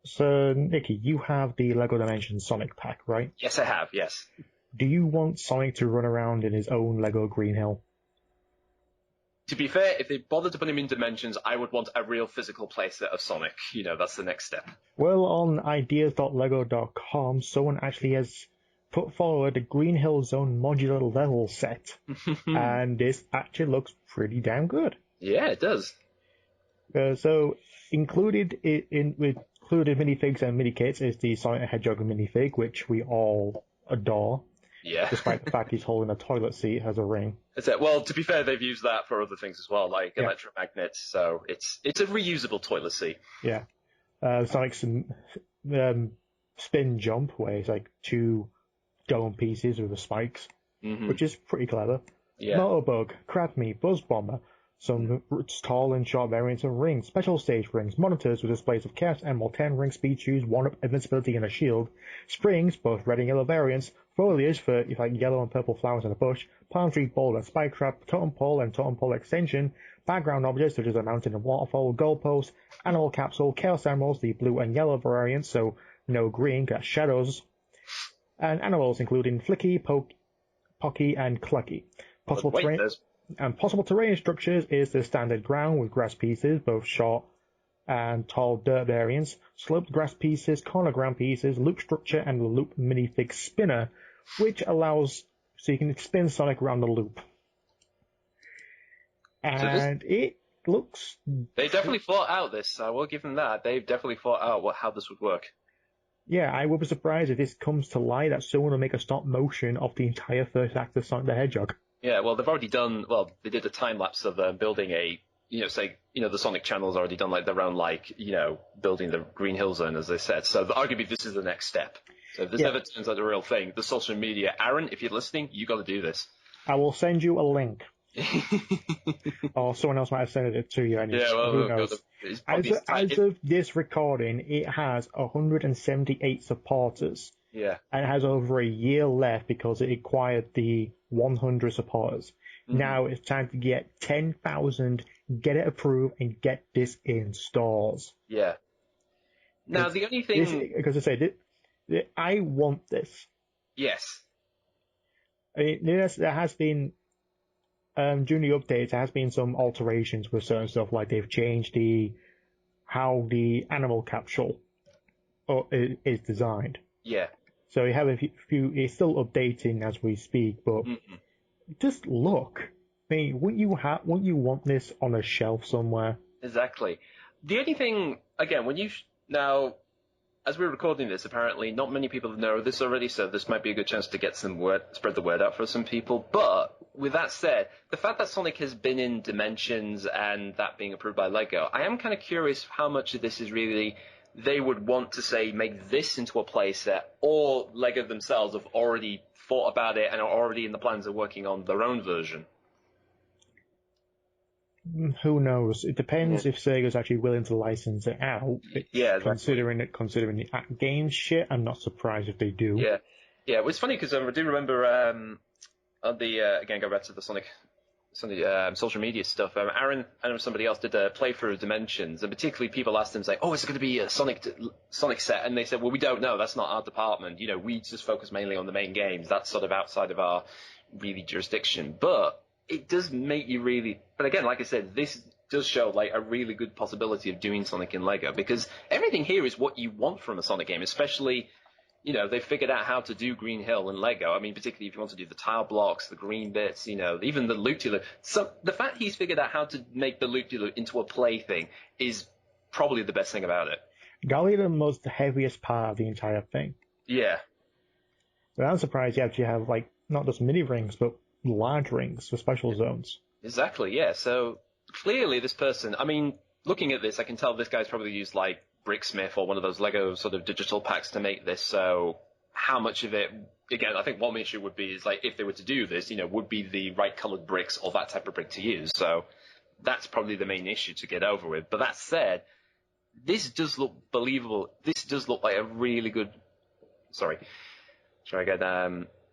So, Nikki, you have the LEGO Dimensions Sonic pack, right? Yes, I have, yes. Do you want Sonic to run around in his own LEGO Green Hill? To be fair, if they bothered to put him in Dimensions, I would want a real physical playset of Sonic. That's the next step. Well, on ideas.lego.com, someone actually has put forward a Green Hill Zone modular level set, and this actually looks pretty damn good. Yeah, it does. So, included minifigs and mini kits is the Sonic the Hedgehog minifig, which we all adore. Yeah. Despite the fact he's holding a toilet seat as a ring. That's it. Well, to be fair, they've used that for other things as well, like electromagnets, so it's a reusable toilet seat. Yeah. Sonic's spin jump, where it's like two dome pieces with the spikes, which is pretty clever. Yeah. Motorbug, Crab Meat, Buzz Bomber, some tall and short variants of rings, special stage rings, monitors with displays of Chaos Emerald, 10 ring speed shoes, 1-up invincibility and a shield, springs, both red and yellow variants, foliage for like yellow and purple flowers in a bush, palm tree boulder, spike trap, totem pole extension, background objects such as a mountain and waterfall, goalpost, animal capsule, Chaos Emeralds, the blue and yellow variants, so no green, got shadows, and animals including Flicky, Pocky, and Clucky. Possible terrain structures is the standard ground with grass pieces, both short and tall dirt variants, sloped grass pieces, corner ground pieces, loop structure, and the loop minifig spinner, which allows so you can spin Sonic around the loop. And it looks... They definitely thought out this. I will give them that. They've definitely thought out how this would work. Yeah, I would be surprised if this comes to light that someone will make a stop motion of the entire first act of Sonic the Hedgehog. Yeah, well, they've already done, they did a time lapse of building the Sonic channel's already done their own, building the Green Hill Zone, as they said. So arguably this is the next step. So if this ever turns out the real thing, the social media, Aaron, if you're listening, you got to do this. I will send you a link. Or someone else might have sent it to you. Who knows? As of this recording, it has 178 supporters. Yeah. And it has over a year left because it acquired the 100 supporters. Now it's time to get 10,000, get it approved, and get this in stores. Yeah. Now, the only thing... Because I say, I want this. Yes. I mean, there has been, during the updates, there has been some alterations with certain stuff, like they've changed how the animal capsule is designed. Yeah. So you have a few, it's still updating as we speak, but just look. I mean, wouldn't you want this on a shelf somewhere? Exactly. The only thing, again, now, as we're recording this, apparently not many people know this already, so this might be a good chance to get spread the word out for some people. But with that said, the fact that Sonic has been in Dimensions and that being approved by LEGO, I am kind of curious how much of this is really they would want to say make this into a playset, or LEGO themselves have already thought about it and are already in the plans of working on their own version. Who knows? It depends if Sega's actually willing to license it out. Yeah, considering the game shit, I'm not surprised if they do. Yeah, yeah. Well, it's funny because I do remember on the again go back to the Sonic social media stuff. Aaron and somebody else did a playthrough of Dimensions, and particularly people asked him, like, "Oh, is it going to be a Sonic set?" And they said, "Well, we don't know. That's not our department. We just focus mainly on the main games. That's sort of outside of our really jurisdiction." But it does make you really. But again, like I said, this does show a really good possibility of doing Sonic in LEGO, because everything here is what you want from a Sonic game, especially. They figured out how to do Green Hill in LEGO. I mean, particularly if you want to do the tile blocks, the green bits, even the loop-de-loop. So the fact he's figured out how to make the loop-de-loop into a plaything is probably the best thing about it. Gallium was the heaviest part of the entire thing. Yeah. But I'm surprised you actually have, not just mini rings, but large rings for special zones. Exactly, yeah. So clearly this person, I mean, looking at this, I can tell this guy's probably used, Bricksmith or one of those Lego sort of digital packs to make this. So how much of it, again, I think one issue would be is if they were to do this, would be the right colored bricks or that type of brick to use. So that's probably the main issue to get over with. But that said, this does look believable. This does look like a really good,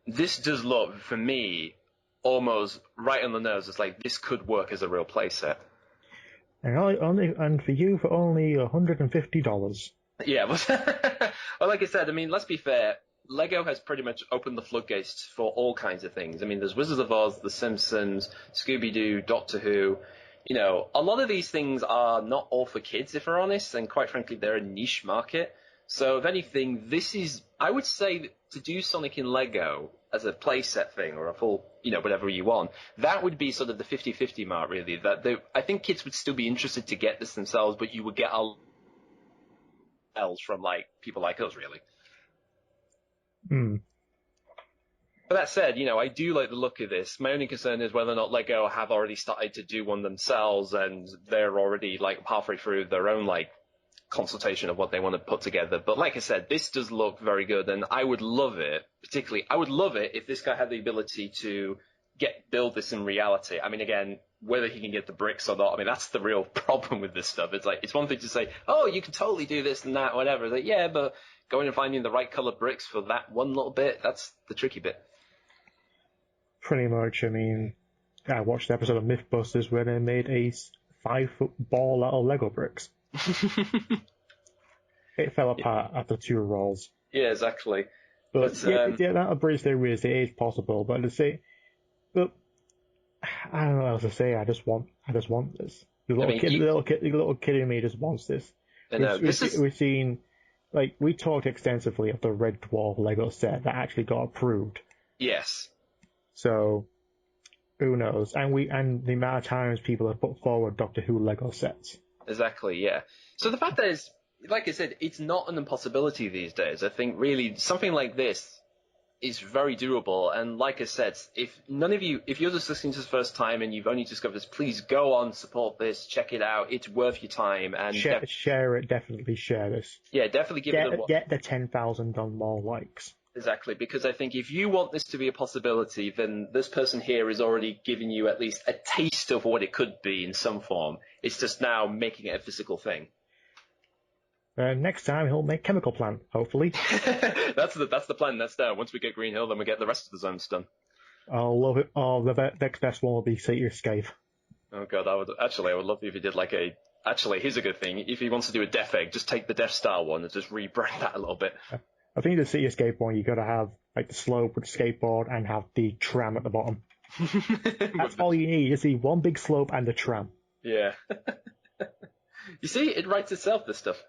this does look, for me, almost right on the nose. It's this could work as a real playset. And for you for only $150. Yeah, well, like I said, I mean, let's be fair. Lego has pretty much opened the floodgates for all kinds of things. I mean, there's Wizards of Oz, The Simpsons, Scooby-Doo, Doctor Who. You know, a lot of these things are not all for kids, if we're honest, and quite frankly, they're a niche market. So, if anything, this is, I would say, that to do Sonic in Lego as a playset thing or a full, whatever you want, that would be sort of the 50-50 mark, really. I think kids would still be interested to get this themselves, but you would get a else from like people like us, really. Hmm. But that said, I do like the look of this. My only concern is whether or not Lego have already started to do one themselves, and they're already like halfway through their own like consultation of what they want to put together. But like I said, this does look very good, and I would love it. Particularly, I would love it if this guy had the ability to build this in reality. I mean, again, whether he can get the bricks or not, I mean, that's the real problem with this stuff. It's like, it's one thing to say, oh, you can totally do this and that, whatever. It's like, yeah, but going and finding the right color bricks for that one little bit, that's the tricky bit. Pretty much. I mean, I watched the episode of Mythbusters where they made a 5-foot ball out of Lego bricks. It fell apart after 2 rolls. Yeah, exactly. But yeah, the amount of bricks there is, it is possible. But to say, but I don't know what else to say. I just want this. The little kid in me just wants this. We've seen, like, we talked extensively of the Red Dwarf Lego set that actually got approved. Yes. So, who knows? And the amount of times people have put forward Doctor Who Lego sets. Exactly, yeah. So the fact is, like I said, it's not an impossibility these days. I think really something like this is very doable. And like I said, if you're just listening to this first time and you've only discovered this, please go on, support this, check it out. It's worth your time. And share it, definitely share this. Yeah, definitely give it a watch. Get the 10,000 on more likes. Exactly, because I think if you want this to be a possibility, then this person here is already giving you at least a taste of what it could be in some form. It's just now making it a physical thing. Next time he'll make Chemical Plant, hopefully. That's the plan. That's there. Once we get Green Hill, then we get the rest of the zones done. I'll love it. Oh, the next best one will be City'scape. Oh god, I would love if he did like a. Actually, here's a good thing. If he wants to do a Death Egg, just take the Death Star one and just rebrand that a little bit. I think the City'scape one, you got to have like the slope with the skateboard and have the tram at the bottom. That's all you need. You see one big slope and the tram. Yeah. You see, it writes itself, this stuff.